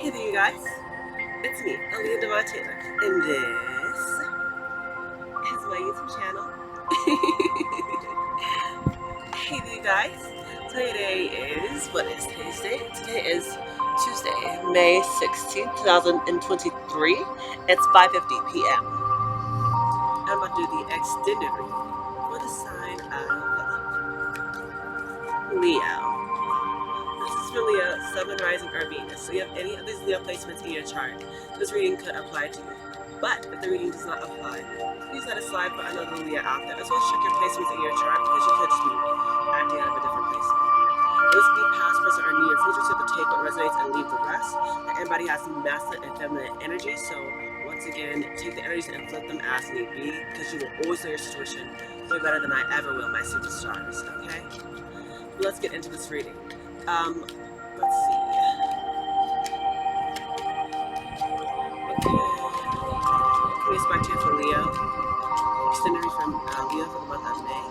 Hey there, you guys. It's me, Aaliyah Devon Taylor, and this is my YouTube channel. Hey there, you guys. Today is, what is today's date? Today is Tuesday, May 16th, 2023. It's 5:50 p.m. I'm about to do the extended reading for the sign of Leo. This is for Leo, Sun, Rising, or Venus. So you have any of these Leo placements in your chart, this reading could apply to you. But if the reading does not apply, please let it slide for another Leo out there. As well as check your placements in your chart because you could just be acting out of a different placement. This could be past, present, or near future, so to take what resonates and leave the rest. Everybody has masculine and feminine energy, so once again, take the energies and flip them as need be because you will always know your situation way better than I ever will, my superstars, okay? Let's get into this reading. Let's see. Okay. Can we expect here for Leo? Extended read from Leo for the month of May.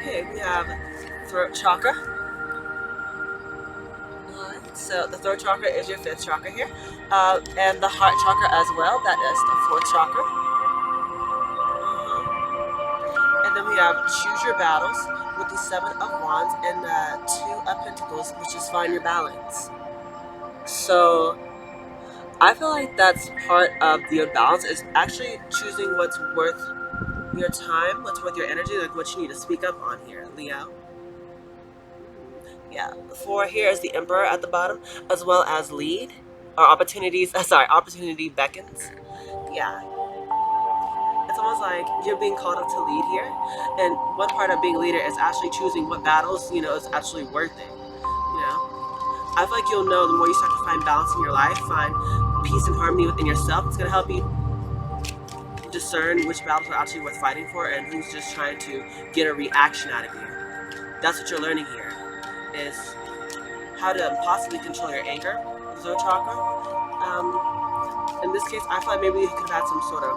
Okay, we have throat chakra. So the throat chakra is your fifth chakra here, and the heart chakra as well. That is the fourth chakra. And then we have choose your battles with the Seven of Wands and the Two of Pentacles, which is find your balance. So I feel like that's part of your balance is actually choosing what's worth your time, what's worth your energy, like what you need to speak up on here, Leo. Yeah, for here is the Emperor at the bottom, as well as lead, or opportunities, opportunity beckons. Yeah. It's almost like you're being called up to lead here, and one part of being a leader is actually choosing what battles, is actually worth it, I feel like you'll know the more you start to find balance in your life, find peace and harmony within yourself, it's going to help you discern which battles are actually worth fighting for and who's just trying to get a reaction out of you. That's what you're learning here, is how to possibly control your anger, throat chakra. In this case, I feel like maybe you could have had some sort of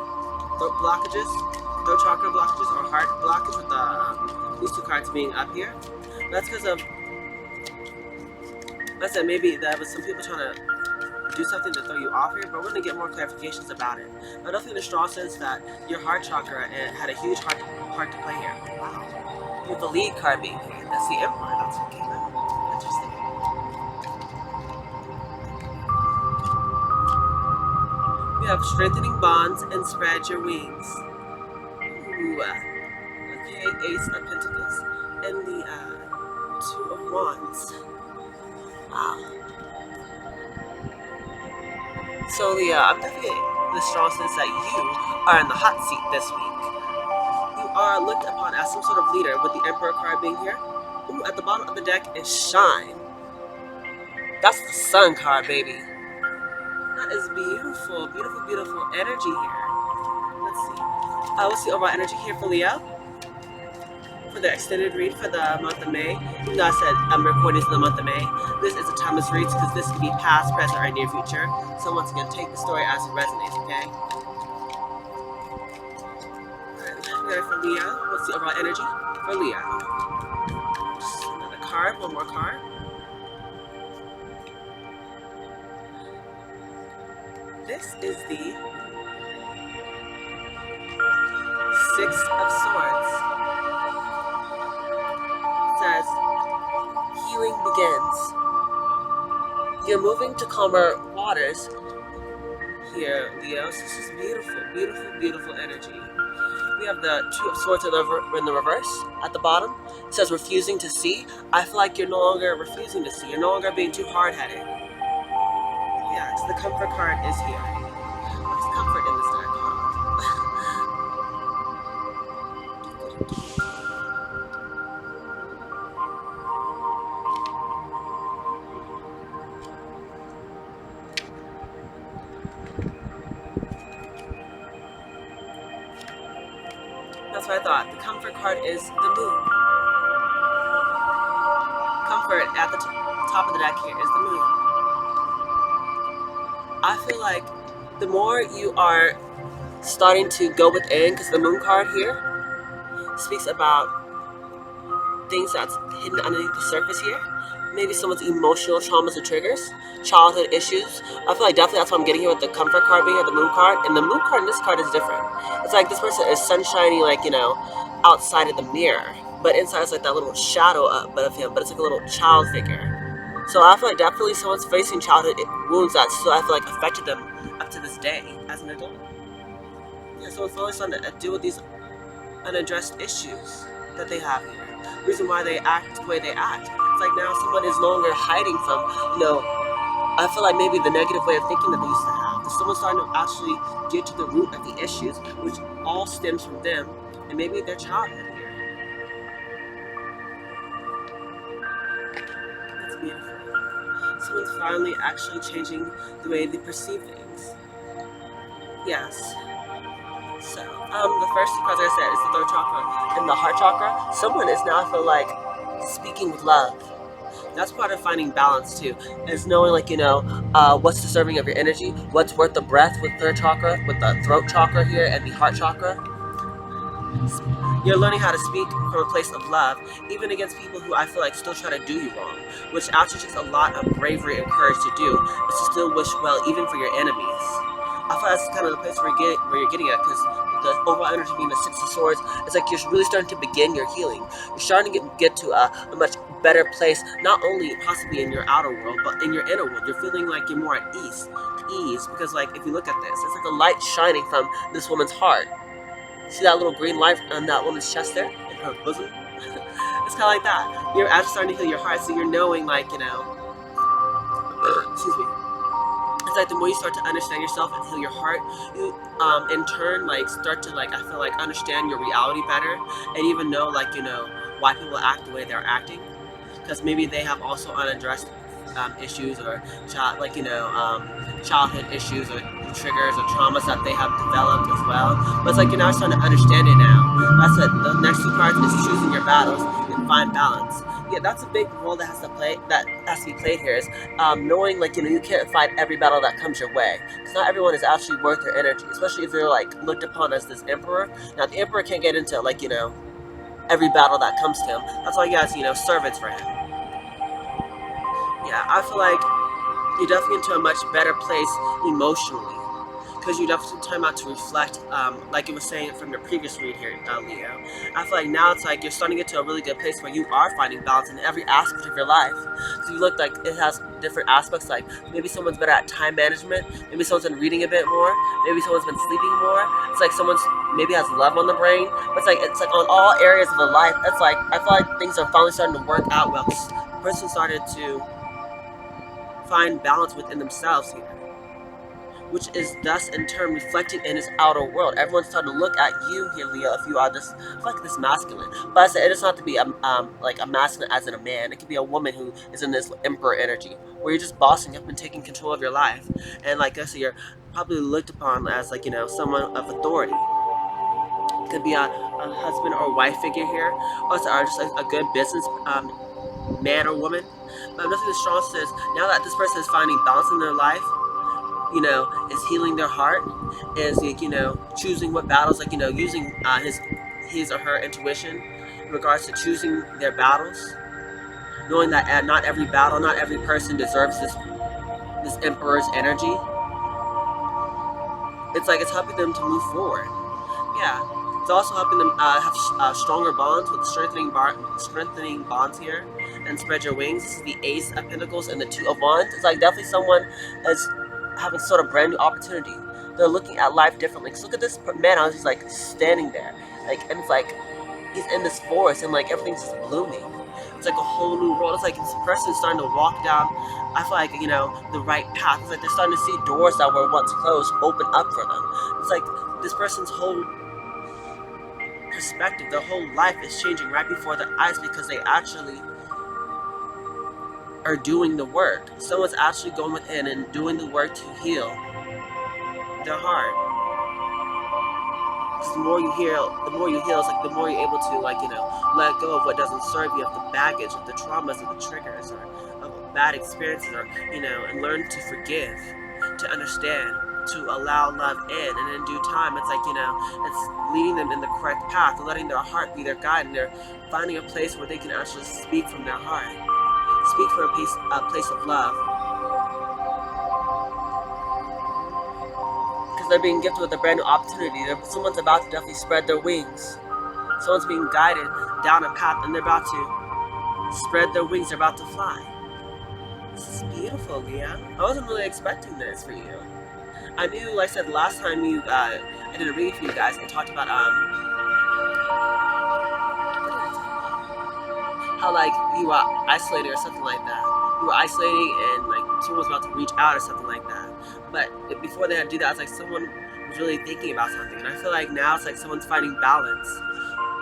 throat chakra blockages, or heart blockage with these two cards being up here. That's because of, like I said, maybe there was some people trying to do something to throw you off here, but we're going to get more clarifications about it. But definitely in a strong sense that your heart chakra had a huge part to play here. Wow. With the lead card being here, that's the Emperor. That's what came out. Interesting. We have strengthening bonds and spread your wings. Ooh. Okay, Ace of Pentacles and the Two of Wands. Wow. So I'm definitely the strong sense that you are in the hot seat this week. You are looked upon as some sort of leader with the Emperor card being here. Ooh, at the bottom of the deck is Shine. That's the Sun card, baby. That is beautiful, beautiful, beautiful energy here. Let's see. What's the overall energy here for Leo? For the extended read for the month of May. Even though I said I'm recording this in the month of May, this is a timeless read because this could be past, present, or near future. So once again, take the story as it resonates, okay? Alright, for Leo, what's the overall energy for Leo? Just another card, one more card. This is the Six of Swords. It says, healing begins. You're moving to calmer waters here, Leo. This is beautiful, beautiful, beautiful energy. We have the Two of Swords in the reverse at the bottom. It says refusing to see. I feel like you're no longer refusing to see. You're no longer being too hard-headed. Yeah, so the Comfort card is here. What's comfort in this deck? That's what I thought. The Comfort card is the Moon. Comfort at the top of the deck here is the Moon. I feel like the more you are starting to go within, because the Moon card here speaks about things that's hidden underneath the surface here. Maybe someone's emotional traumas or triggers, childhood issues. I feel like definitely that's what I'm getting here with the comfort card being here, the moon card. And the moon card in this card is different. It's like this person is sunshiny, like, outside of the mirror. But inside is like that little shadow of him, but it's like a little child figure. So I feel like definitely someone's facing childhood wounds that still I feel like affected them up to this day as an adult. Yeah, so it's always starting to deal with these unaddressed issues that they have here. The reason why they act the way they act. It's like now someone is no longer hiding from, I feel like maybe the negative way of thinking that they used to have. There's someone starting to actually get to the root of the issues, which all stems from them and maybe their childhood here. That's beautiful. Someone's finally actually changing the way they perceive things. Yes. So, the first two cards, like I said, is the third chakra and the heart chakra. Someone is now, I feel like, speaking with love. That's part of finding balance too, is knowing what's deserving of your energy, what's worth the breath with third chakra, with the throat chakra here and the heart chakra. You're learning how to speak from a place of love, even against people who I feel like still try to do you wrong, which actually takes a lot of bravery and courage to do, is to still wish well even for your enemies. I feel that's kind of the place where you're getting at, because the overall energy being the Six of Swords, it's like you're really starting to begin your healing. You're starting to get to a much better place, not only possibly in your outer world, but in your inner world. You're feeling like you're more at ease, because like if you look at this, it's like a light shining from this woman's heart. See that little green light on that woman's chest there, in her bosom? It's kind of like that. You're actually starting to heal your heart, so you're knowing, excuse me. It's like the more you start to understand yourself and heal your heart, you in turn start to I feel like understand your reality better, and even know why people act the way they're acting, because maybe they have also unaddressed issues or childhood issues or triggers or traumas that they have developed as well. But it's like you're now starting to understand it now. That's it. The next two cards is choosing your battles and find balance. Yeah, that's a big role that has to be played here. Is knowing you can't fight every battle that comes your way, because not everyone is actually worth your energy, especially if you're looked upon as this emperor. Now the emperor can't get into every battle that comes to him. That's why he has servants for him. Yeah, I feel like you're definitely into a much better place emotionally, because you definitely time out to reflect, like it was saying from your previous read here, Leo. I feel like now it's like you're starting to get to a really good place where you are finding balance in every aspect of your life. So you look like it has different aspects, like maybe someone's better at time management, maybe someone's been reading a bit more, maybe someone's been sleeping more. It's like someone's maybe has love on the brain. But it's like on all areas of the life. It's like I feel like things are finally starting to work out well, because the person started to find balance within themselves here, which is thus in turn reflecting in his outer world. Everyone's starting to look at you here, Leo, if you are this masculine. But I said it doesn't have to be a masculine as in a man. It could be a woman who is in this emperor energy, where you're just bossing up and taking control of your life. And like I said, you're probably looked upon as someone of authority. It could be a husband or wife figure here, or just a good business man or woman. But nothing the strong says, now that this person is finding balance in their life, is healing their heart, is choosing what battles, using his or her intuition in regards to choosing their battles, knowing that not every battle, not every person deserves this emperor's energy. It's like it's helping them to move forward. Yeah, it's also helping them have stronger bonds, with strengthening bonds here, and spread your wings. This is the Ace of Pentacles and the Two of Wands. It's like definitely someone is having sort of brand new opportunity. They're looking at life differently. Cause look at this man, how he's standing there, and it's like he's in this forest, and everything's just blooming. It's like a whole new world. It's like this person's starting to walk down, I feel like, the right path. It's like they're starting to see doors that were once closed open up for them. It's like this person's whole perspective, their whole life is changing right before their eyes, because they actually are doing the work. Someone's actually going within and doing the work to heal their heart. Because the more you heal, it's like the more you're able to let go of what doesn't serve you, of the baggage, of the traumas, of the triggers, or of bad experiences, or and learn to forgive, to understand, to allow love in, and in due time, it's like, it's leading them in the correct path, letting their heart be their guide, and they're finding a place where they can actually speak from their heart, speak from a place of love, because they're being gifted with a brand new opportunity. Someone's about to definitely spread their wings. Someone's being guided down a path, and they're about to spread their wings. They're about to fly. This is beautiful, Leah. I wasn't really expecting this for you. I knew, like I said, last time I did a reading for you guys, I talked about how like you were isolated or something like that. You were isolating and like someone was about to reach out or something like that. But before they had to do that, it's like someone was really thinking about something. And I feel like now it's like someone's finding balance.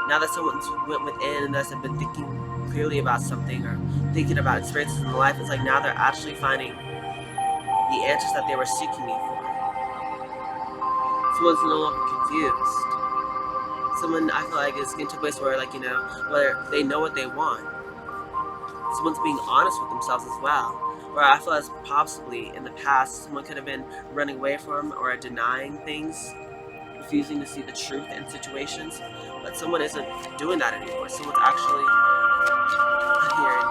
Now that someone's went within and has been thinking clearly about something or thinking about experiences in life, it's like now they're actually finding the answers that they were seeking me for. Someone's no longer confused. Someone, I feel like, is getting to a place where, like, where they know what they want. Someone's being honest with themselves as well. Where I feel as possibly in the past, someone could have been running away from or denying things, refusing to see the truth in situations. But someone isn't doing that anymore. Someone's actually hearing,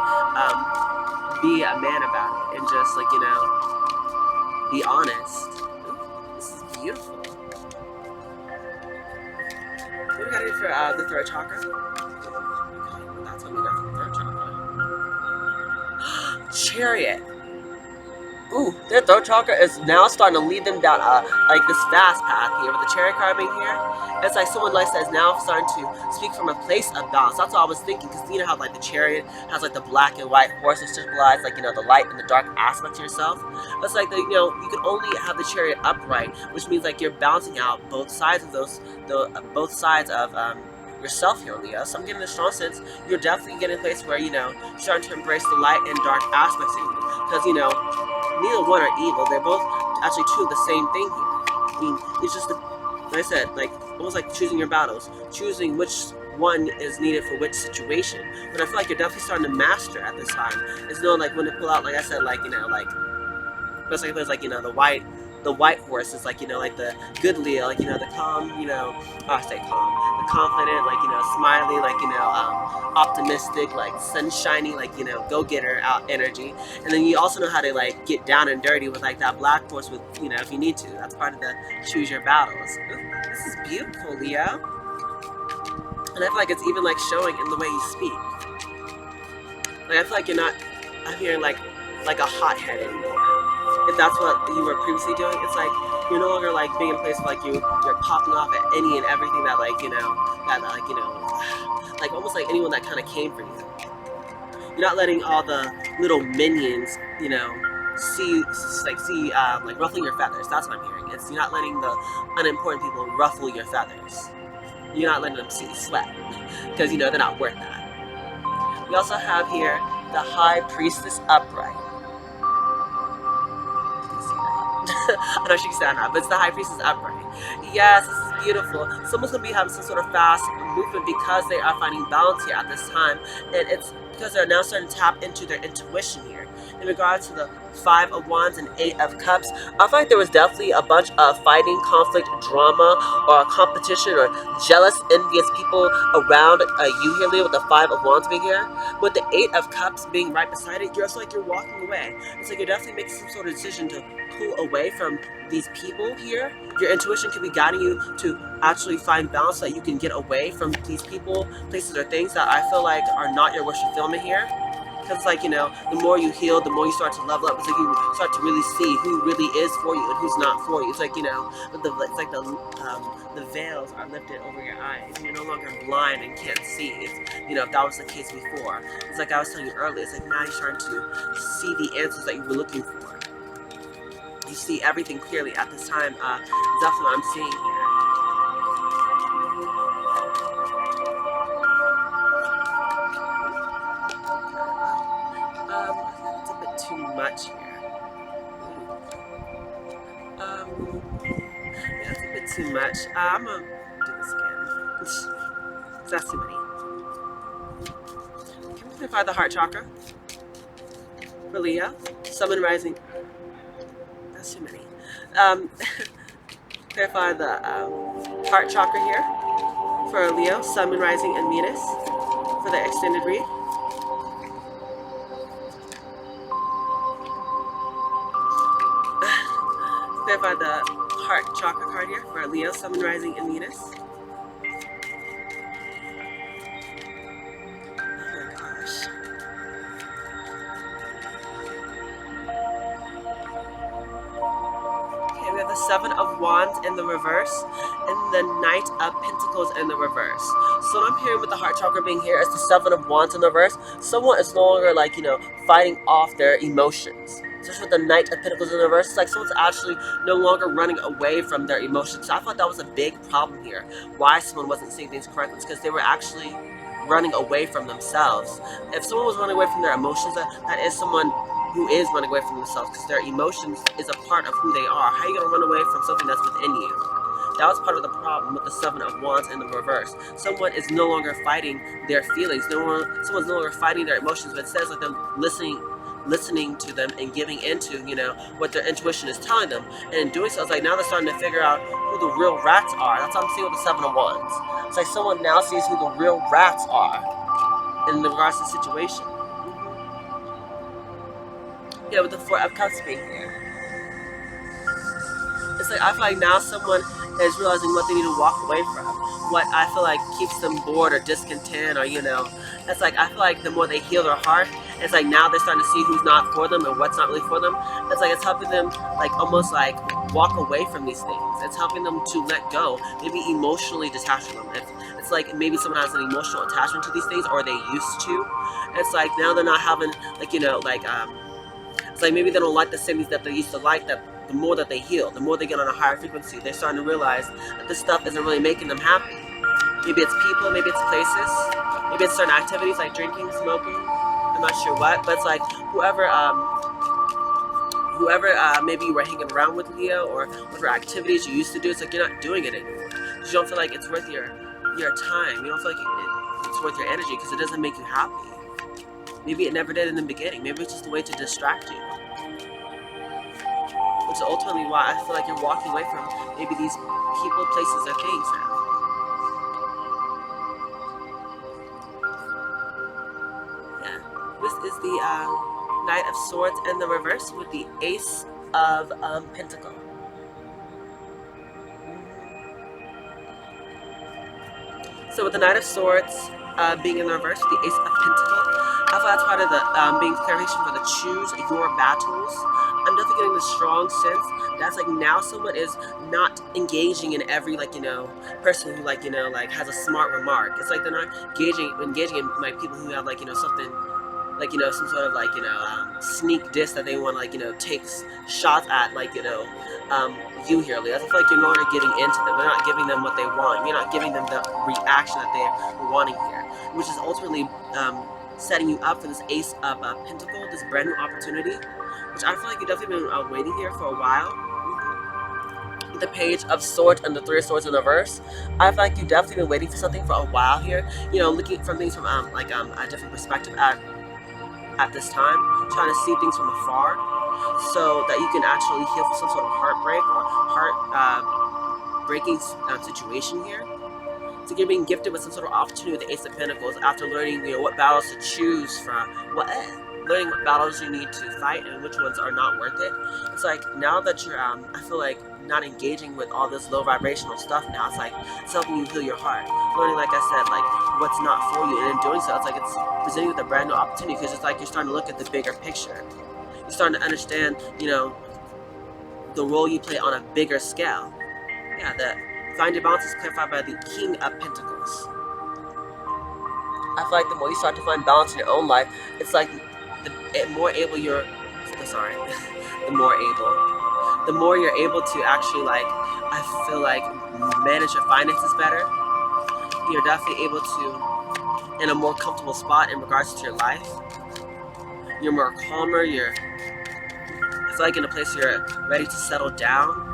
be a man about it and just, like, be honest. Ooh, this is beautiful. What do we gotta do for the throat chakra? That's what we got for the throat chakra. Chariot. Ooh, their throat chakra is now starting to lead them down like this fast path here with the chariot card being here. It's like someone like says now starting to speak from a place of balance. That's what I was thinking, because you know how like the chariot has like the black and white horse that symbolize like the light and the dark aspect to yourself. It's like you can only have the chariot upright, which means like you're balancing out both sides of yourself here, Leo. So I'm getting a strong sense you're definitely getting a place where starting to embrace the light and dark aspects of you, because neither one are evil. They're both actually two of the same thing here. I mean, it's just, like I said, like almost like choosing your battles, choosing which one is needed for which situation. But I feel like you're definitely starting to master at this time. It's knowing like when to pull out, like I said, like it's like the white horse is like like the good Leo, like the calm, I say calm, the confident, like smiley, like optimistic, like sunshiny, like go-getter out energy. And then you also know how to like get down and dirty with like that black horse with if you need to. That's part of the choose your battles. Ooh, this is beautiful, Leo. And I feel like it's even like showing in the way you speak. Like I feel like you're not, I'm hearing like a hothead anymore. If that's what you were previously doing, it's like you're no longer like being in a place where like you're popping off at any and everything that like like almost like anyone that kind of came for you. You're not letting all the little minions see like ruffling your feathers. That's what I'm hearing. It's you're not letting the unimportant people ruffle your feathers. You're not letting them see you sweat, because they're not worth that. We also have here the High Priestess upright. I know she can stand up, but it's the High Priestess upright. Yes, this is beautiful. Someone's going to be having some sort of fast movement because they are finding balance here at this time. And it's because they're now starting to tap into their intuition here. In regards to the 5 of Wands and 8 of Cups, I feel like there was definitely a bunch of fighting, conflict, drama, or competition, or jealous, envious people around you here, Leo, with the 5 of Wands being here. With the 8 of Cups being right beside it, it's like you're walking away. It's like you're definitely making some sort of decision to pull away from these people here. Your intuition could be guiding you to actually find balance so that you can get away from these people, places, or things that I feel like are not your wish fulfillment here. Because it's like, the more you heal, the more you start to level up. It's like you start to really see who really is for you and who's not for you. It's like, it's like the veils are lifted over your eyes. And you're no longer blind and can't see. It's, if that was the case before. It's like I was telling you earlier. It's like now you're starting to see the answers that you were looking for. You see everything clearly at this time. Definitely what I'm seeing here. It's a bit too much here. Yeah, it's a bit too much. I'm gonna do this again. That's too many. Can we clarify the heart chakra? For Leo, Sun and Rising. That's too many. Um, clarify the heart chakra here for Leo, Sun, Moon, Rising, and Venus for the extended read. Clarify the heart chakra card here for Leo, Sun, Moon, Rising, and Venus. Oh my gosh. Okay, we have the Seven of Wands in the reverse and the Knight of Pentacles in the reverse. So what I'm hearing with the heart chakra being here is the Seven of Wands in the reverse. Someone is no longer like, fighting off their emotions. Especially with the Knight of Pentacles in the reverse, it's like someone's actually no longer running away from their emotions. So I thought that was a big problem here. Why someone wasn't seeing things correctly is because they were actually running away from themselves. If someone was running away from their emotions, that is someone who is running away from themselves, because their emotions is a part of who they are. How are you going to run away from something that's within you? That was part of the problem with the Seven of Wands in the reverse. Someone is no longer fighting their feelings. Someone's no longer fighting their emotions, but instead it's like them listening to them and giving into, what their intuition is telling them. And in doing so, it's like now they're starting to figure out who the real rats are. That's what I'm seeing with the Seven of Wands. It's like someone now sees who the real rats are in regards to the situation. Yeah, with the Four of Cups being here. It's like I feel like now someone is realizing what they need to walk away from. What I feel like keeps them bored or discontent, or it's like I feel like the more they heal their heart, it's like now they're starting to see who's not for them and what's not really for them. It's like it's helping them like almost like walk away from these things. It's helping them to let go, maybe emotionally detach from them. It's like maybe someone has an emotional attachment to these things, or they used to. It's like now they're not having it's like maybe they don't like the same things that they used to like. That the more that they heal, the more they get on a higher frequency, they're starting to realize that this stuff isn't really making them happy. Maybe it's people, maybe it's places, maybe it's certain activities like drinking, smoking. I'm not sure what, but it's like whoever maybe you were hanging around with, Leo, or whatever activities you used to do, it's like you're not doing it anymore. You don't feel like it's worth your time. You don't feel like it's worth your energy because it doesn't make you happy. Maybe it never did in the beginning. Maybe it's just a way to distract you. Which is ultimately why I feel like you're walking away from maybe these people, places, or things now. Yeah. This is the Knight of Swords in the reverse with the Ace of Pentacles. So with the Knight of Swords being in the reverse with the Ace of Pentacles, I feel that's part of the being clarification for the choose your battles. I'm definitely getting the strong sense that's like now someone is not engaging in every person who has a smart remark. It's like they're not engaging in like people who have something some sort of sneak diss that they want to take shots at you here, Leo. I feel like you're no longer getting into them. You're not giving them what they want. You're not giving them the reaction that they're wanting here, which is ultimately setting you up for this Ace of Pentacles, this brand new opportunity, which I feel like you've definitely been waiting here for a while. The Page of Swords and the Three of Swords in the reverse. I feel like you've definitely been waiting for something for a while here. Looking from things from a different perspective at this time, trying to see things from afar, so that you can actually heal from some sort of heartbreak or heart breaking situation here. So you're being gifted with some sort of opportunity with the Ace of Pentacles after learning, what battles to choose from, learning what battles you need to fight and which ones are not worth it. It's like now that you're, I feel like not engaging with all this low vibrational stuff now. It's like it's helping you heal your heart, learning, like I said, like what's not for you, and in doing so, it's like it's presenting you with a brand new opportunity because it's like you're starting to look at the bigger picture. You're starting to understand, the role you play on a bigger scale. Yeah, the find your balance is clarified by the King of Pentacles. I feel like the more you start to find balance in your own life, it's like the more able you're. Sorry, the more you're able to actually I feel like manage your finances better. You're definitely able to in a more comfortable spot in regards to your life. You're more calmer. I feel like in a place you're ready to settle down.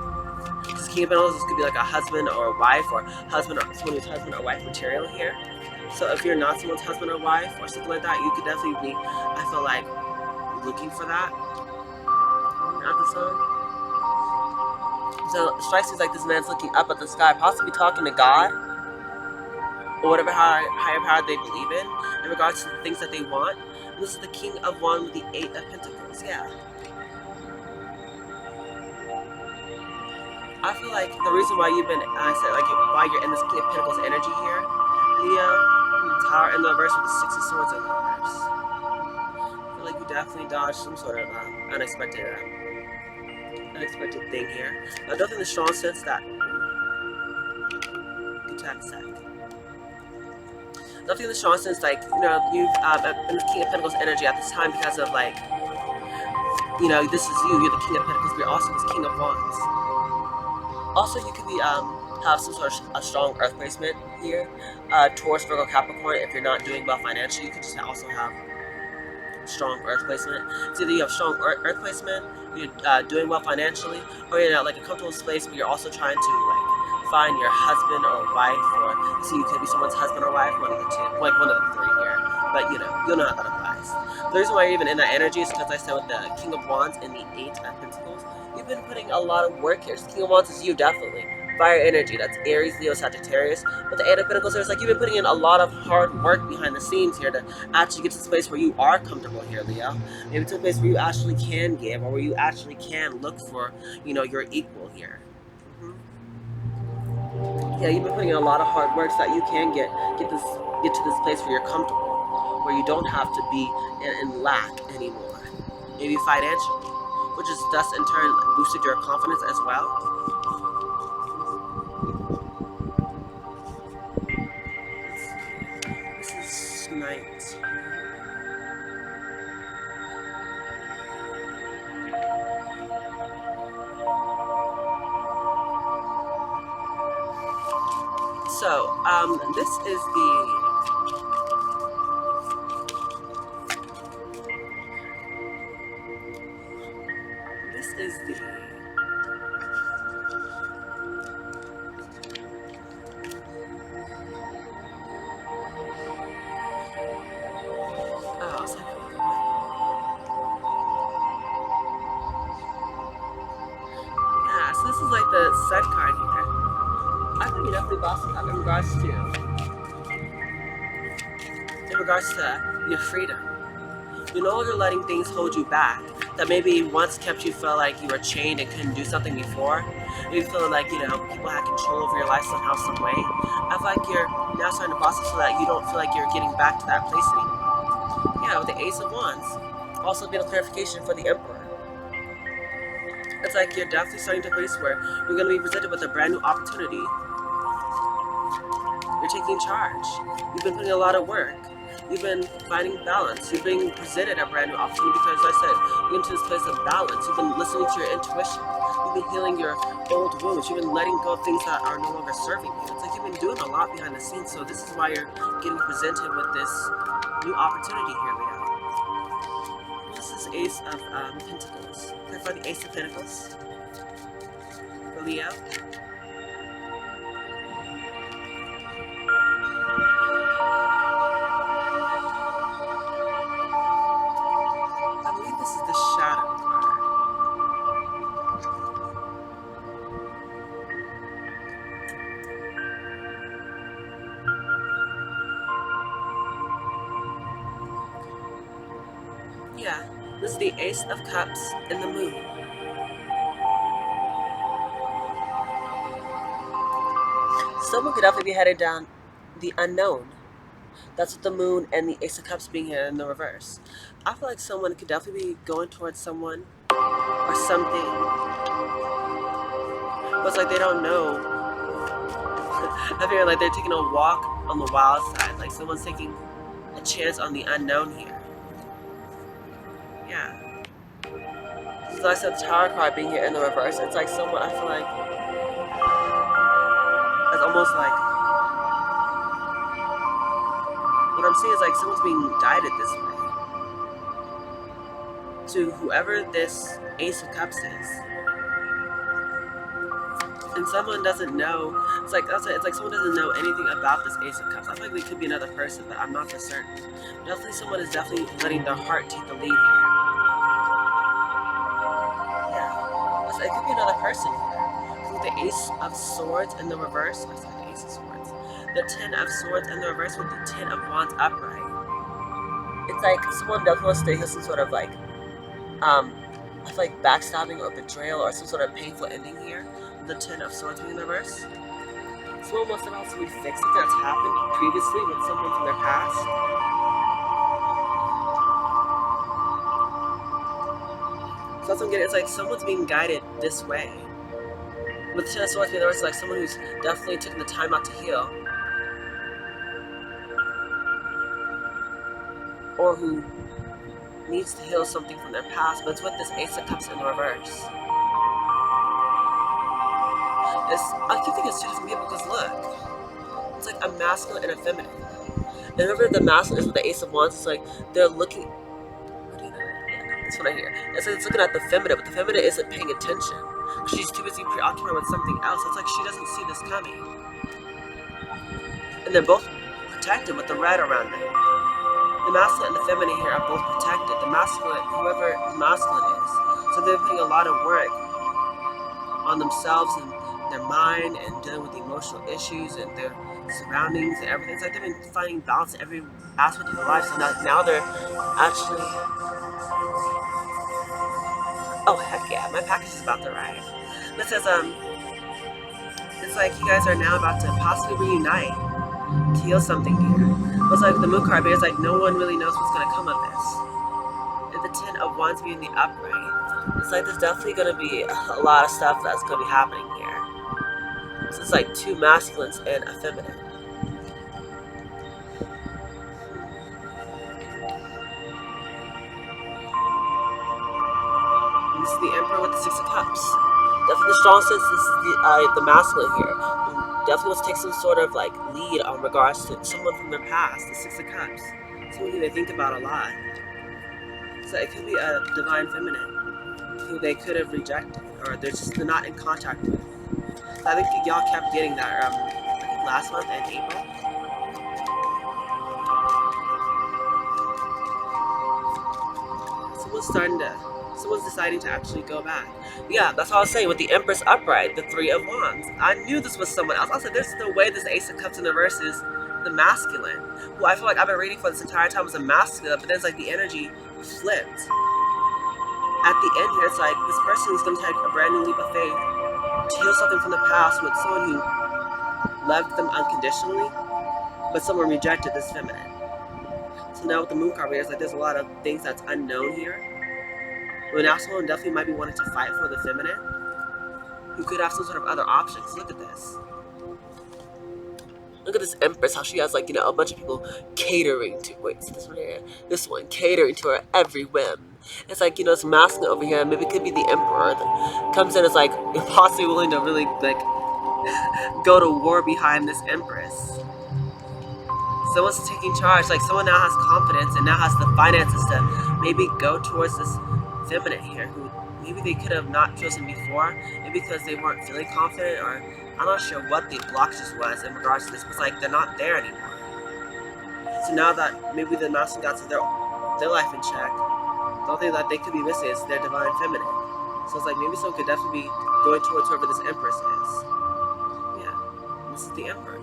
Because King of Pentacles could be like a husband or a wife, or someone who's husband or wife material here. So if you're not someone's husband or wife or something like that, you could definitely be, I feel like, looking for that. Not the song. So it strikes me like this man's looking up at the sky, possibly talking to God or whatever higher power they believe in regards to the things that they want. And this is the King of Wands with the Eight of Pentacles. Yeah. I feel like the reason why you've been, I said, like, why you're in this King of Pentacles energy here, Leo, Tower in the reverse with the Six of Swords in the reverse. I feel like you definitely dodged some sort of unexpected thing here. Definitely in the strong sense that, good time sec. Definitely in the strong sense, like, you know, you've been the King of Pentacles energy at this time because of, like, you know, this is you, you're the King of Pentacles, but you're also this King of Wands. Also, you could be have some sort of a strong earth placement here. Taurus, Virgo, Capricorn. If you're not doing well financially, you could just also have strong earth placement. So either you have strong earth placement, you're doing well financially, or you're in like a comfortable space, but you're also trying to like find your husband or wife, or so you could be someone's husband or wife, one of the two, like one of the three here. But you know, you'll know how that applies. The reason why you're even in that energy is because I said with the King of Wands and the Eight of Pentacles, you've been putting a lot of work here. So King of Wands is you, definitely. Fire energy, that's Aries, Leo, Sagittarius. But the Eight of Pentacles, it's like you've been putting in a lot of hard work behind the scenes here to actually get to the space where you are comfortable here, Leo. Maybe to a place where you actually can give, or where you actually can look for, you know, your equal here. Yeah, you've been putting in a lot of hard work so that you can get to this place where you're comfortable, where you don't have to be in lack anymore, maybe financially, which is thus in turn boosted your confidence as well. This is Knight. So, this is the oh, so yeah, so this is like the set card here. I think you definitely boss up in regards to your freedom. You're no longer letting things hold you back that maybe once kept you feel like you were chained and couldn't do something before. Maybe feeling like, you know, people had control over your life somehow, some way. I feel like you're now starting to boss up so that you don't feel like you're getting back to that place anymore. Yeah, with the Ace of Wands. Also being a clarification for the Emperor. It's like you're definitely starting to a place where you're going to be presented with a brand new opportunity. You're taking charge. You've been putting a lot of work. You've been finding balance. You've been presented a brand new opportunity because, as I said, you're into this place of balance. You've been listening to your intuition. You've been healing your old wounds. You've been letting go of things that are no longer serving you. It's like you've been doing a lot behind the scenes, so this is why you're getting presented with this new opportunity here, Leo. This is Ace of Pentacles. Can I find the Ace of Pentacles for Leo? I believe this is the Shadow card. Yeah, this is the Ace of Cups and the Moon. Someone could definitely be headed down the unknown. That's with the Moon and the Ace of Cups being here in the reverse. I feel like someone could definitely be going towards someone or something. But it's like they don't know. I feel like they're taking a walk on the wild side. Like someone's taking a chance on the unknown here. Yeah. So I said the Tower card being here in the reverse. It's like someone, I feel like, it's almost like, what I'm saying is like someone's being guided this way. To whoever this Ace of Cups is. And someone doesn't know, it's like someone doesn't know anything about this Ace of Cups. I feel like they could be another person, but I'm not for certain. Definitely someone is definitely letting their heart take the lead here. Yeah. It could be another person here. with the Ace of Swords in the reverse. I said the Ace of Swords. The Ten of Swords in the reverse with the Ten of Wands upright. It's like someone definitely wants to hear some sort of like, I feel like backstabbing or betrayal or some sort of painful ending here. The Ten of Swords being in the reverse. Someone wants to possibly fix something that's happened previously with someone from their past. So that's what I'm getting. It's like someone's being guided this way. With the Ten of Swords being the reverse, it's like someone who's definitely taken the time out to heal. Or who needs to heal something from their past, but it's with this Ace of Cups in the reverse. I keep thinking it's two different people because look, it's like a masculine and a feminine. And remember, the masculine is with the Ace of Wands. It's like they're looking. What do you know? Yeah, that's what I hear. It's like it's looking at the feminine, but the feminine isn't paying attention. She's too busy preoccupied with something else. It's like she doesn't see this coming. And they're both protected with the red around them. The masculine and the feminine here are both protected. The masculine, whoever the masculine is. So they're putting a lot of work on themselves and their mind and dealing with emotional issues and their surroundings and everything. It's like they've been finding balance in every aspect of their life. So now they're actually... Oh, heck yeah. My package is about to arrive. It says, it's like you guys are now about to possibly reunite to heal something here. It's like the Moon card, but it's like no one really knows what's going to come of this. And the Ten of Wands being the upright. It's like there's definitely going to be a lot of stuff that's going to be happening here. So it's like two masculines and a feminine. This is the Emperor with the Six of Cups. Definitely the strong sense this is the masculine here. Definitely wants to take some sort of like lead on regards to someone from their past, the Six of Cups. Someone who they think about a lot. So it could be a divine feminine who they could have rejected or they're not in contact with. I think y'all kept getting that last month in April. Someone's deciding to actually go back. Yeah, that's all I was saying with the Empress upright, the Three of Wands. I knew this was someone else. I said, there's no way this Ace of Cups in the reverse is the masculine, who I feel like I've been reading for this entire time was a masculine, but then it's like the energy flipped. At the end here, it's like this person is going to take a brand new leap of faith to heal something from the past with someone who loved them unconditionally, but someone rejected this feminine. So now with the Moon card, it's like there's a lot of things that's unknown here. But now someone definitely might be wanting to fight for the feminine, who could have some sort of other options. Look at this. Look at this Empress, how she has like, a bunch of people catering to, wait, this one here, this one, catering to her every whim. It's like, it's masculine over here, maybe it could be the Emperor that comes in as like, possibly willing to really like, go to war behind this Empress. Someone's taking charge, like someone now has confidence and now has the finances to maybe go towards this feminine here, who maybe they could have not chosen before, maybe because they weren't feeling confident, or I'm not sure what the blockages was in regards to this, but it's like they're not there anymore. So now that maybe the masculine got to their life in check, the only thing that they could be missing is their divine feminine. So it's like maybe someone could definitely be going towards whoever this Empress is. Yeah, this is the Emperor.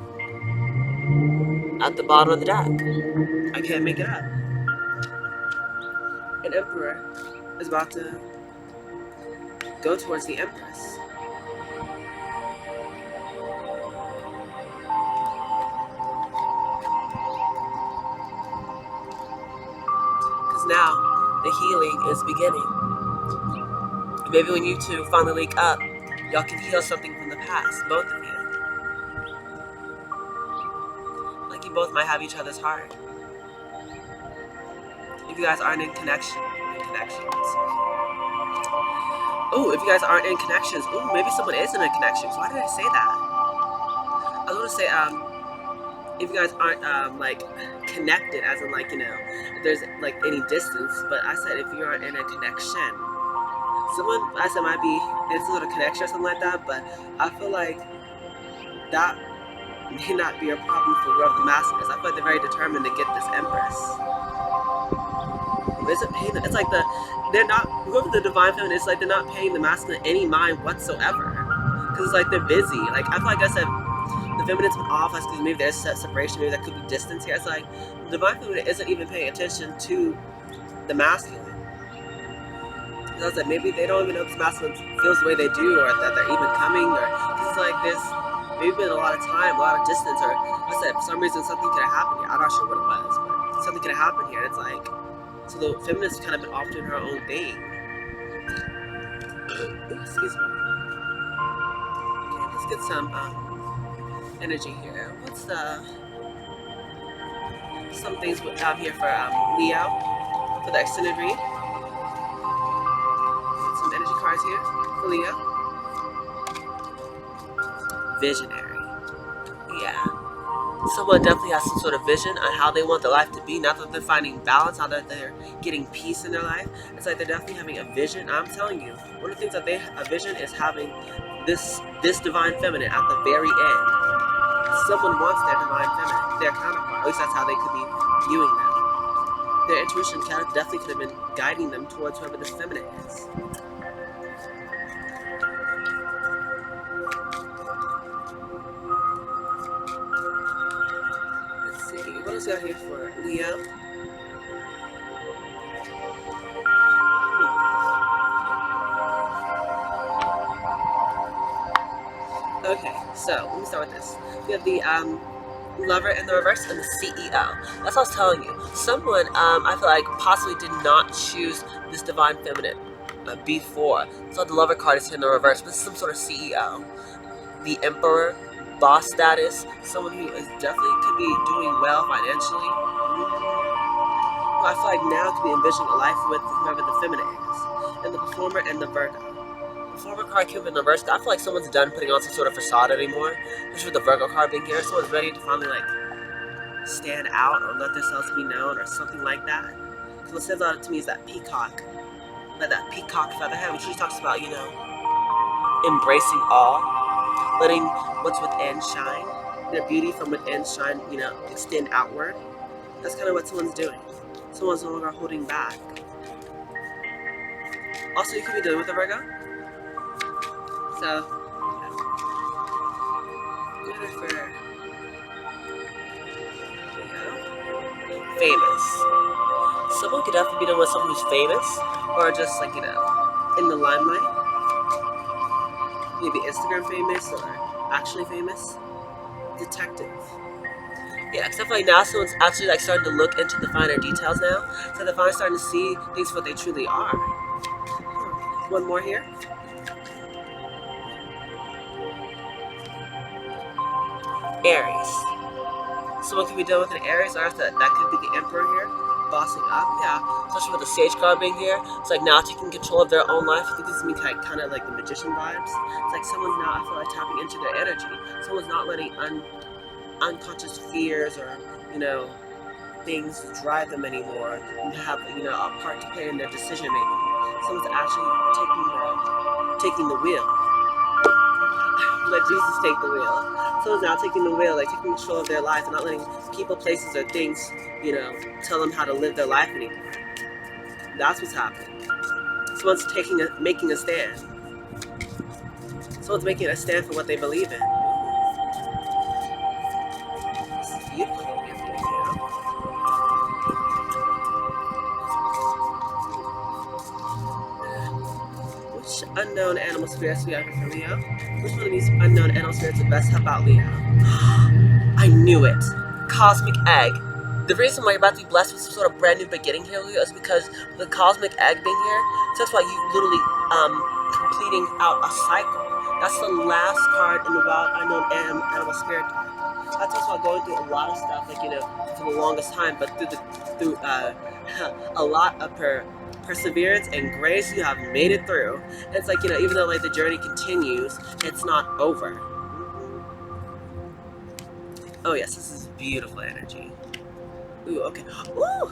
At the bottom of the deck. I can't make it up. An Emperor is about to go towards the Empress. Because now the healing is beginning. Maybe when you two finally link up, y'all can heal something from the past, both of you. Like you both might have each other's heart. If you guys aren't in connections. Oh, if you guys aren't in connections. Oh, maybe someone is in a connections. Why did I say that? I was going to say, if you guys aren't, like, connected, as in, like, if there's, like, any distance, but I said if you aren't in a connection. Someone, I said, might be in some sort of connection or something like that, but I feel like that may not be a problem for whoever the master is. I feel like they're very determined to get this Empress. Isn't paying them. It's like they're not, whoever the divine feminine is, like they're not paying the masculine any mind whatsoever. Because it's like they're busy. Like, I feel like I said, the feminine's been off. Like, maybe there's separation. Maybe that could be distance here. It's like the divine feminine isn't even paying attention to the masculine. I was like, maybe they don't even know if this masculine feels the way they do, or that they're even coming, or it's like this. Maybe been a lot of time, a lot of distance, or I said for some reason something could have happened here. I'm not sure what it was, but something could have happened here. And it's like, so the feminist's kind of been off doing her own thing. Excuse me. Okay, let's get some energy here. What's some things out here for Leo for the extended read? Some energy cards here for Leo. Visionary. Yeah. Someone definitely has some sort of vision on how they want their life to be. Now that they're finding balance, now that they're getting peace in their life, it's like they're definitely having a vision. I'm telling you, one of the things that a vision is having this divine feminine at the very end. Someone wants their divine feminine, their counterpart. At least that's how they could be viewing them. Their intuition definitely could have been guiding them towards whoever this feminine is. What else we got here for Leo? Okay, so let me start with this. We have the Lover in the reverse and the CEO. That's what I was telling you. Someone, I feel like, possibly did not choose this divine feminine before. So the Lover card is here in the reverse, but this is some sort of CEO. The Emperor, boss status, someone who is definitely could be doing well financially. I feel like now could be envisioning a life with whoever the feminine is. And the Performer and the Virgo. Performer card came in the reverse. I feel like someone's done putting on some sort of facade anymore. Especially with the Virgo card being here. Someone's ready to finally like stand out or let themselves be known or something like that. Because what stands out to me is that peacock. Like that peacock featherhead, which usually talks about, embracing all. Letting what's within shine. Their beauty from within shine, extend outward. That's kind of what someone's doing. Someone's no longer holding back. Also, you can be dealing with a Virgo. So, famous. Someone could definitely be dealing with someone who's famous, or just like, in the limelight. Maybe Instagram famous, or actually famous. Detective. Yeah, except like now someone's actually like starting to look into the finer details now. So they're finally starting to see things for what they truly are. One more here. Aries. Someone could be dealing with an Aries, or that could be the Emperor here, bossing up. Yeah, especially with the Sage card being here. It's like now taking control of their own life. I think this is me kind of like the Magician vibes. It's like someone's now, I feel like, tapping into their energy. Someone's not letting unconscious fears or things drive them anymore and have a part to play in their decision making. Someone's actually taking the wheel. Let Jesus take the wheel. Someone's now taking the wheel, like taking control of their life and not letting people, places, or things, tell them how to live their life anymore. That's what's happening. Someone's making a stand. Someone's making a stand for what they believe in. This is beautiful. Which unknown animal spirits we have here for Leo? Which one of these unknown animal spirits would best help out Leo? I knew it. Cosmic egg. The reason why you're about to be blessed with some sort of brand new beginning here, Leo, is because the cosmic egg being here, so that's why you literally completing out a cycle. That's the last card in the wild unknown animal spirit deck. That's also going through a lot of stuff, like for the longest time, but through a lot of perseverance and grace, you have made it through. And it's like even though like the journey continues, it's not over. Oh yes, this is beautiful energy. Ooh, okay. Ooh,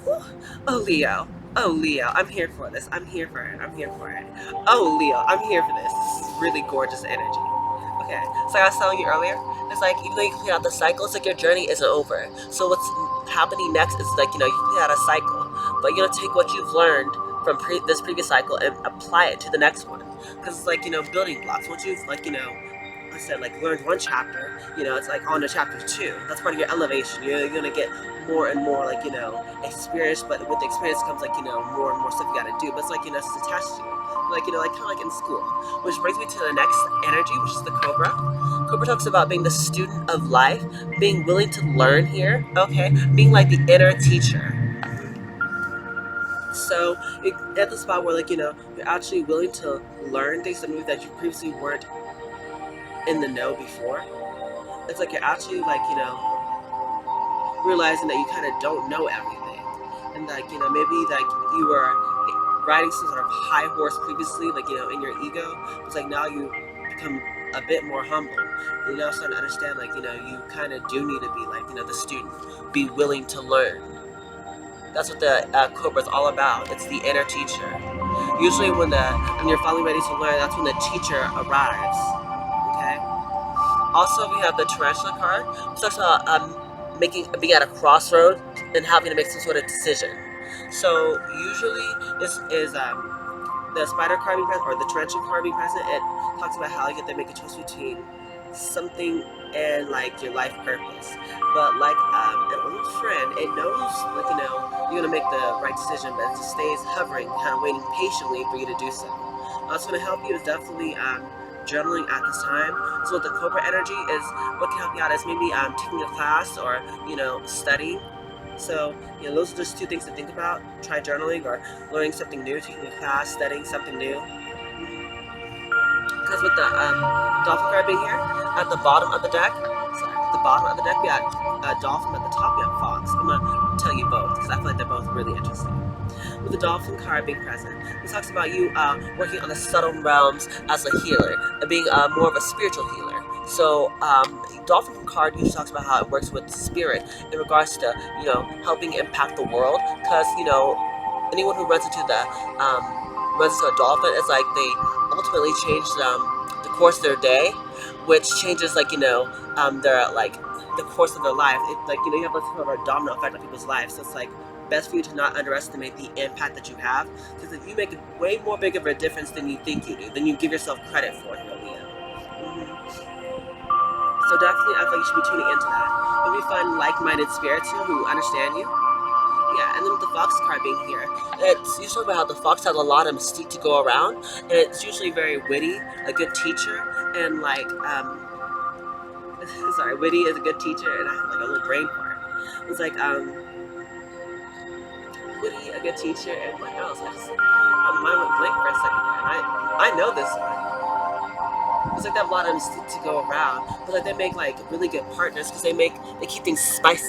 ooh. Oh Leo. Oh Leo, I'm here for this. I'm here for it. I'm here for it. Oh Leo, I'm here for this. This is really gorgeous energy. Okay, so like I was telling you earlier, it's like even though you complete out the cycle, it's like your journey isn't over. So what's happening next is like you complete out a cycle, but you're gonna take what you've learned from this previous cycle and apply it to the next one. because it's like, building blocks. Once you've, like, I said, like, learned one chapter, it's like on to chapter 2. That's part of your elevation. You're gonna get more and more, like, experience, but with the experience comes, like, more and more stuff you gotta do. But it's like, it's attached to you. Like, like kind of like in school. Which brings me to the next energy, which is the Cobra. Cobra talks about being the student of life, being willing to learn here, okay? Being like the inner teacher. So at the spot where, like, you're actually willing to learn things that maybe that you previously weren't in the know before. It's like you're actually, like, realizing that you kind of don't know everything, and like, maybe like you were riding some sort of high horse previously, like, in your ego. It's like now you become a bit more humble. You now starting to understand, like, you kind of do need to be like, the student, be willing to learn. That's what the Cobra is all about. It's the inner teacher. Usually when you're finally ready to learn, that's when the teacher arrives. Okay. Also, we have the Tarantula card, which talks about being at a crossroad and having to make some sort of decision. So usually this is the Spider card being present, or the Tarantula card being present. It talks about how you have to make a choice between something and, like, your life purpose. But like an old friend, it knows, like, you're gonna make the right decision, but it just stays hovering, kind of waiting patiently for you to do so. What's gonna help you is definitely journaling at this time. So with the Cobra energy is what can help you out is maybe taking a class, or studying. So those are just 2 things to think about. Try journaling or learning something new, taking a class, studying something new. Because with the dolphin card being here at the bottom of the deck, we had a dolphin. At the top we have fox. I'm gonna tell you both because I feel like they're both really interesting. With the dolphin card being present, it talks about you working on the subtle realms as a healer, and being more of a spiritual healer. So dolphin card usually talks about how it works with spirit in regards to helping impact the world. Because anyone who runs into a dolphin, it's like they ultimately change the course of their day, which changes, like, their, like, the course of their life. It's like, you have, like, sort of a domino effect on people's lives. So it's like best for you to not underestimate the impact that you have, because if you make a way more big of a difference than you think you do, than you give yourself credit for, Leo. So definitely, I feel like you should be tuning into that. Maybe find like-minded spirits who understand you. Yeah, and then with the fox card being here, it's usually about how the fox has a lot of mystique to go around, and it's usually very witty, a good teacher, and like, sorry, witty is a good teacher, and I have like a little brain fart. It's like, witty, a good teacher, and what else? My mind went blank for a second there, and I know this one. It's like they have a lot of them to go around, but like they make like really good partners because they keep things spicy,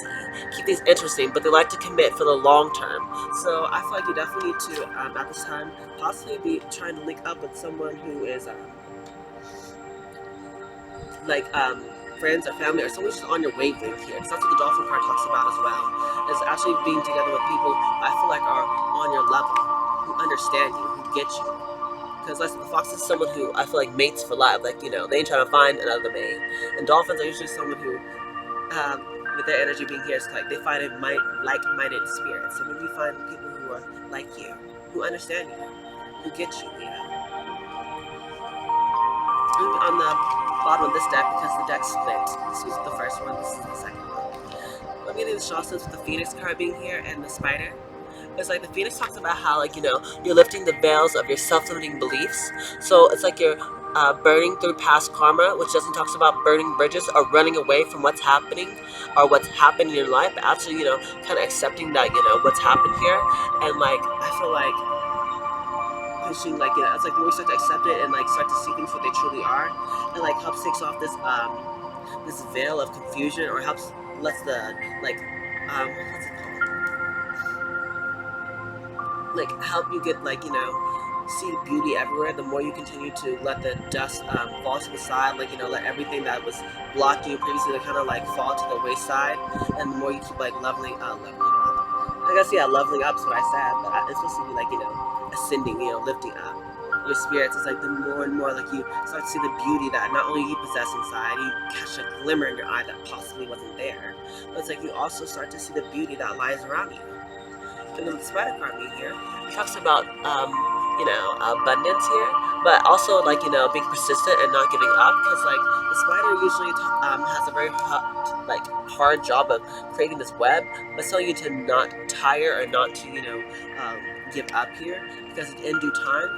keep things interesting, but they like to commit for the long term. So I feel like you definitely need to at this time possibly be trying to link up with someone who is like friends or family, or someone who's on your wavelength here. Because that's what the dolphin card talks about as well. Is actually being together with people I feel like are on your level, who understand you, who get you. Because like the fox is someone who I feel like mates for life. Like, they ain't trying to find another mate. And dolphins are usually someone who, with their energy being here, it's like they find like-minded spirits. So maybe you find people who are like you, who understand you, who get you, On the bottom of this deck, because the deck split. This was the first one, this is the second one. I'm getting the Shawsons with the Phoenix card being here and the Spider. It's like the Phoenix talks about how, like, you're lifting the veils of your self-limiting beliefs. So it's like you're burning through past karma, which doesn't talk about burning bridges or running away from what's happening or what's happened in your life, but actually, kind of accepting that, what's happened here. And like, I feel like pushing, like, it's like the more you start to accept it and like start to see things for what they truly are, and like helps takes off this this veil of confusion, or lets the, like, what's it called? Like, help you get, like, see the beauty everywhere. The more you continue to let the dust fall to the side, like, let everything that was blocking you previously to kind of like fall to the wayside, and the more you keep like leveling up. I guess, yeah, leveling up is what I said, but it's supposed to be like, ascending, lifting up your spirits. It's like the more and more, like, you start to see the beauty that not only you possess inside, you catch a glimmer in your eye that possibly wasn't there, but it's like you also start to see the beauty that lies around you. And then the Spider card being here, it talks about abundance here. but also like being persistent and not giving up, because like the spider usually has a very hard job of creating this web, but telling you to not tire or not to um, give up here, because in due time,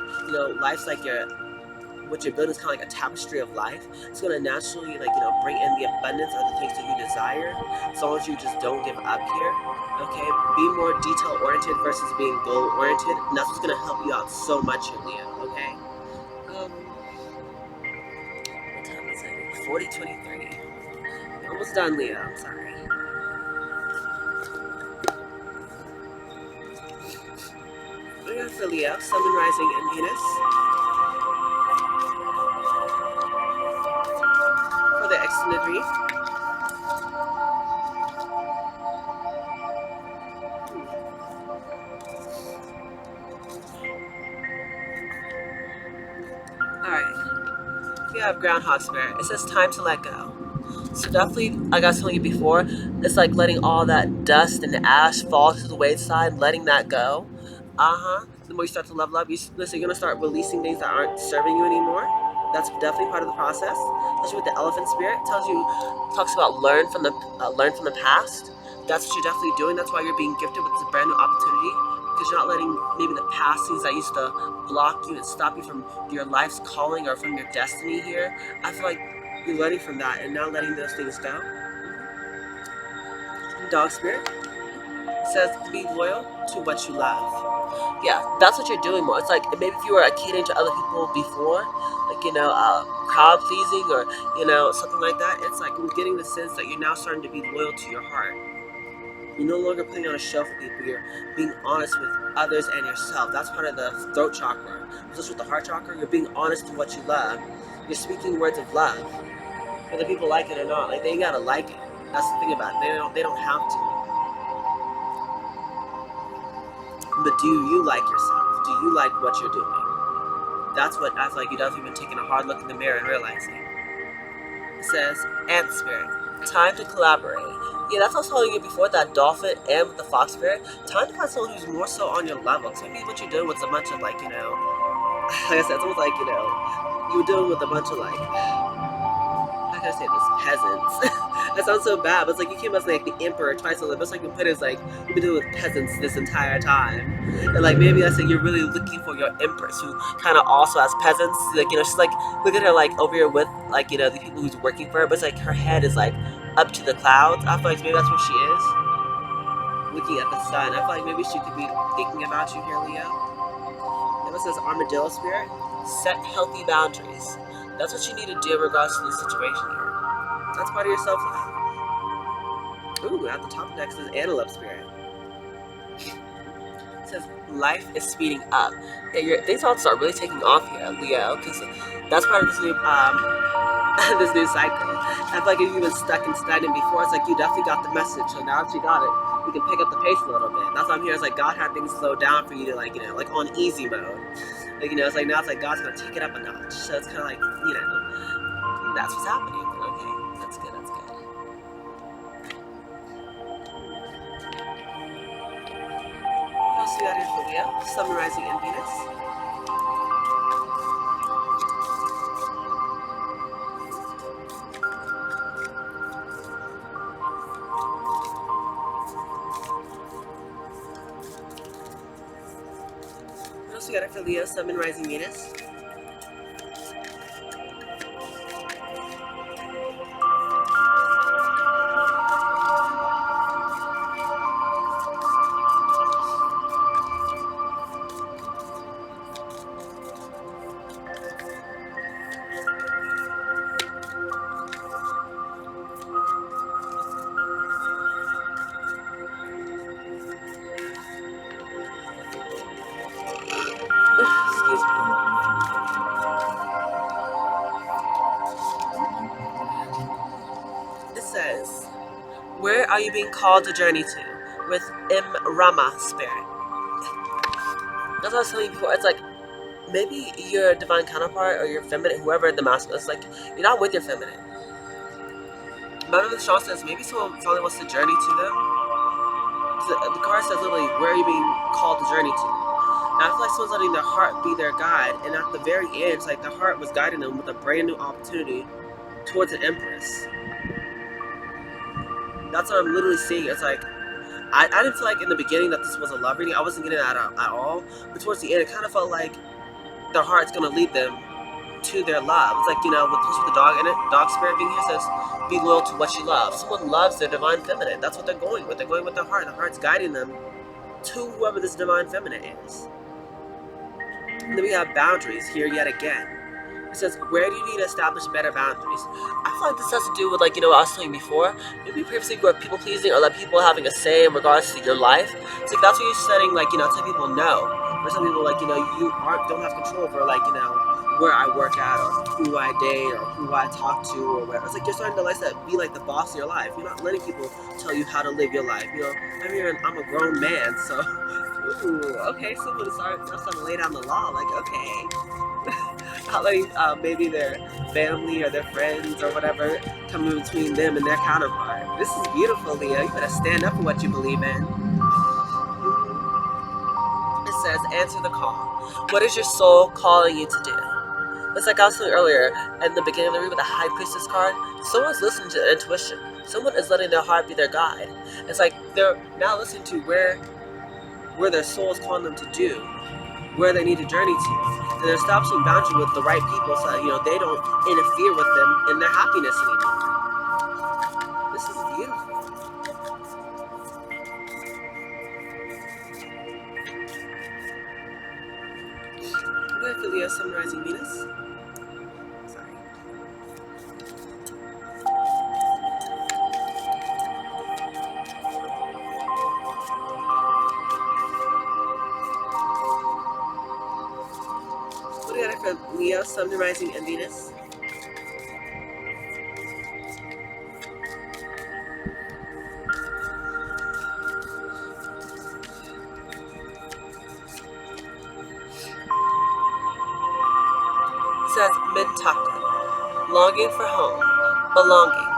life's like your what you're building is kind of like a tapestry of life. It's going to naturally bring in the abundance of the things that you desire, as long as you just don't give up here. Okay, be more detail oriented versus being goal oriented, and that's what's going to help you out so much here, Leo. Okay. What time is it? 40:23. Almost done, Leo. I'm sorry. We got for Leo, Sun and Rising and Venus. For the extended read. Alright. We have Groundhog Spirit. It says time to let go. So definitely, like I was telling you before, it's like letting all that dust and ash fall to the wayside, letting that go. The more you start to level up, you're gonna start releasing things that aren't serving you anymore. That's definitely part of the process. Especially with the elephant spirit, talks about learn from the past. That's what you're definitely doing. That's why you're being gifted with this brand new opportunity, because you're not letting maybe the past things that used to block you and stop you from your life's calling or from your destiny here. I feel like you're learning from that and now letting those things go. Dog spirit says be loyal to what you love. Yeah, that's what you're doing more. It's like maybe if you were catering to other people before, like crowd pleasing or something like that. It's like you're getting the sense that you're now starting to be loyal to your heart. You're no longer putting on a show for people. You're being honest with others and yourself. That's part of the throat chakra. Just with the heart chakra, you're being honest to what you love. You're speaking words of love, whether people like it or not. Like they ain't gotta like it. That's the thing about it. They don't have to. But do you like yourself? Do you like what you're doing? That's what I feel like you definitely been taking a hard look in the mirror and realizing. It says, Ant Spirit, time to collaborate. Yeah, that's what I was telling you before, that dolphin and with the fox spirit. Time to find someone who's more so on your level. Because maybe what you're doing with a bunch of like I said, it's almost like, you were doing with a bunch of like, how can I say this, peasants. That sounds so bad, but it's like you came as like the emperor twice over. It's like you put it as like you've been dealing with peasants this entire time, and like maybe that's like you're really looking for your empress who kind of also has peasants. Like she's like look at her like over here with like the people who's working for her, but it's like her head is like up to the clouds. I feel like maybe that's what she is, looking at the sun. I feel like maybe she could be thinking about you here, Leo. It says armadillo spirit, set healthy boundaries. That's what you need to do in regards to the situation here. That's part of your self-love. Ooh, at the top next is antelope spirit. It says life is speeding up. Yeah, things all start really taking off here, Leo, because that's part of this new this new cycle. I feel like if you've been stuck and stagnant before, it's like you definitely got the message. So now that you got it, you can pick up the pace a little bit. That's why I'm here. It's like God had things slow down for you to like like on easy mode. Like it's like now it's like God's gonna take it up a notch. So it's kind of like that's what's happening. Okay, that's good. That's good. What else we got here for Leo? Summarizing in Venus. What else we got it for Leo? Sun and Rising Venus. Excuse me. It says, where are you being called to journey to? With M. Rama spirit. That's what I was telling you before. It's like maybe your divine counterpart or your feminine, whoever the masculine is, like you're not with your feminine. But the Shaw says maybe someone finally wants to journey to them. The card says literally, where are you being called to journey to? And I feel like someone's letting their heart be their guide, and at the very end, it's like the heart was guiding them with a brand new opportunity towards an empress. That's what I'm literally seeing. It's like I didn't feel like in the beginning that this was a love reading. I wasn't getting that at all. But towards the end, it kind of felt like their heart's gonna lead them to their love. It's like, with the dog in it, dog spirit being here says, be loyal to what you love. Someone loves their divine feminine. That's what they're going with. They're going with their heart. The heart's guiding them to whoever this divine feminine is. And then we have boundaries here yet again. It says, where do you need to establish better boundaries? I feel like this has to do with, what I was saying before. Maybe previously you were people pleasing or like people having a say in regards to your life. It's like that's what you're setting, tell people no. Or some people, you don't have control over, where I work at or who I date or who I talk to or whatever. It's like you're starting to be like the boss of your life. You're not letting people tell you how to live your life. I'm here and I'm a grown man, so ooh, okay, someone's starting to lay down the law. Okay. Not letting maybe their family or their friends or whatever come in between them and their counterpart. This is beautiful, Leo. You better stand up for what you believe in. It says, answer the call. What is your soul calling you to do? It's like I was saying earlier in the beginning of the read with the High Priestess card. Someone's listening to their intuition. Someone is letting their heart be their guide. It's like they're now listening to where their soul is calling them to do, where they need to journey to. And they're establishing boundary with the right people so that, they don't interfere with them in their happiness anymore. This is beautiful. We're going for Leo summarizing Venus. Sorry. What do you got for Leo, Sun, Rising, and Venus? It says Mintaka, longing for home, belonging,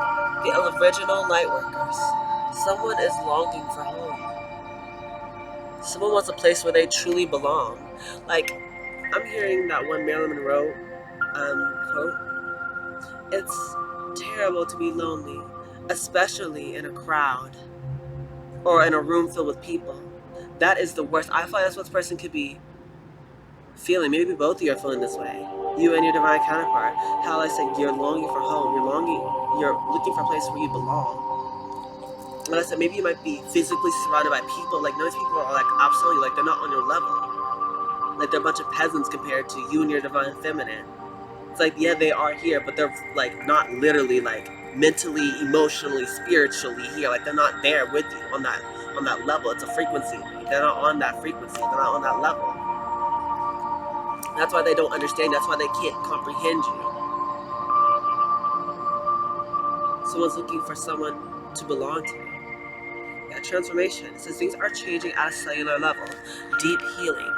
the original light workers. Someone is longing for home. Someone wants a place where they truly belong. I'm hearing that one Marilyn Monroe quote. It's terrible to be lonely, especially in a crowd or in a room filled with people. That is the worst. I feel like that's what this person could be feeling. Maybe both of you are feeling this way. You and your divine counterpart. How I said you're longing for home. You're looking for a place where you belong. And I said maybe you might be physically surrounded by people. Those people are absolutely they're not on your level. They're a bunch of peasants compared to you and your divine feminine. It's yeah, they are here, but they're not literally mentally, emotionally, spiritually here. They're not there with you on that level. It's a frequency. They're not on that frequency. They're not on that level. That's why they don't understand. That's why they can't comprehend you. Someone's looking for someone to belong to. Yeah, transformation. It says things are changing at a cellular level. Deep healing.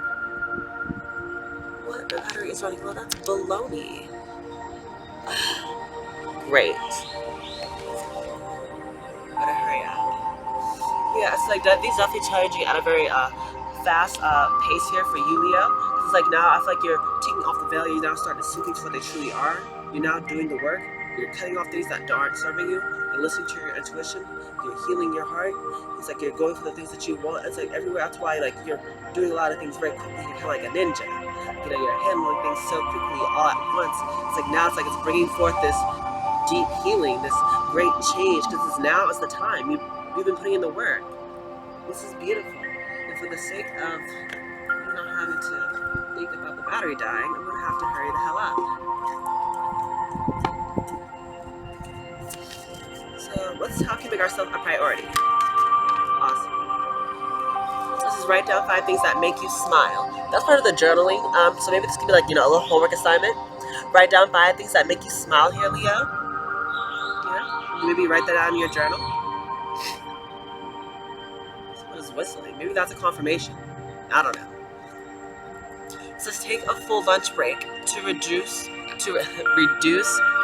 What? The battery is running low. That's baloney. Great. Gotta hurry up. Yeah, it's these definitely changing at a very fast pace here for you, Leo. It's now I feel like you're taking off the veil. You're now starting to see things for what they truly are. You're now doing the work. You're cutting off things that aren't serving you. You're listening to your intuition. You're healing your heart. It's you're going for the things that you want. It's everywhere. That's why you're doing a lot of things very quickly. You're kind of like a ninja. You're handling things so quickly all at once. It's now it's bringing forth this deep healing, this great change. Because now is the time. You've been putting in the work. This is beautiful. And for the sake of not having to think about the battery dying, I'm gonna have to hurry the hell up. So how can we make ourselves a priority? Awesome. This is write down 5 things that make you smile. That's part of the journaling. So maybe this could be a little homework assignment. Write down 5 things that make you smile here, Leo. Yeah. Maybe write that down in your journal. Someone is whistling. Maybe that's a confirmation. I don't know. It says take a full lunch break to reduce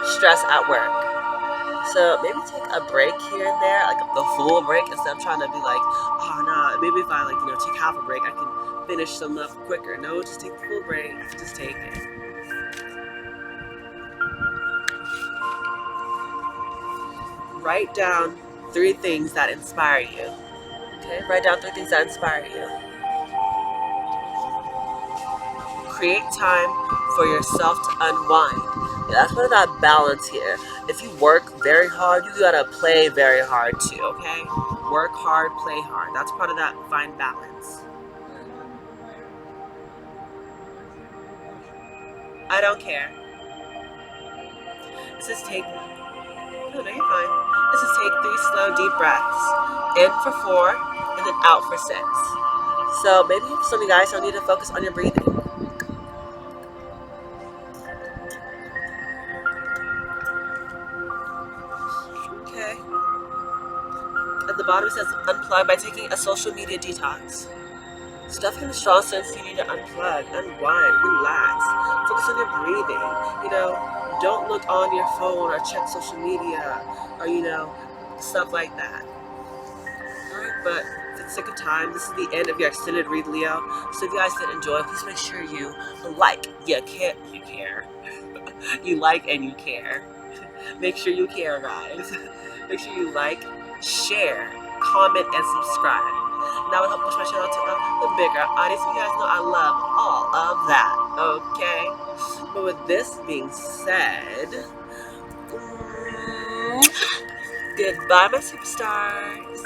stress at work. So maybe take a break here and there, the full break, instead of trying to be oh nah. Maybe if I take half a break, I can finish them up quicker. No, just take the full break. Just take it. Write down 3 things that inspire you. Okay, write down 3 things that inspire you. Create time for yourself to unwind. Yeah, that's part of that balance here. If you work very hard, you gotta play very hard too, okay? Work hard, play hard. That's part of that fine balance. I don't care. This is take. No, no, you're fine. This is take 3 slow, deep breaths. In for 4, and then out for 6. So maybe some of you guys don't need to focus on your breathing. Okay. At the bottom it says unplug by taking a social media detox. So definitely the strong sense you need to unplug, unwind, relax, focus on your breathing. Don't look on your phone or check social media or stuff like that. Alright, but for the sake of time, this is the end of your extended read, Leo. So if you guys did enjoy, please make sure you like, you care. You like and you care. Make sure you care, guys. Make sure you like, share, comment, and subscribe. And that would help push my channel to a bigger audience. You guys know I love all of that, okay? But with this being said, goodbye, my superstars.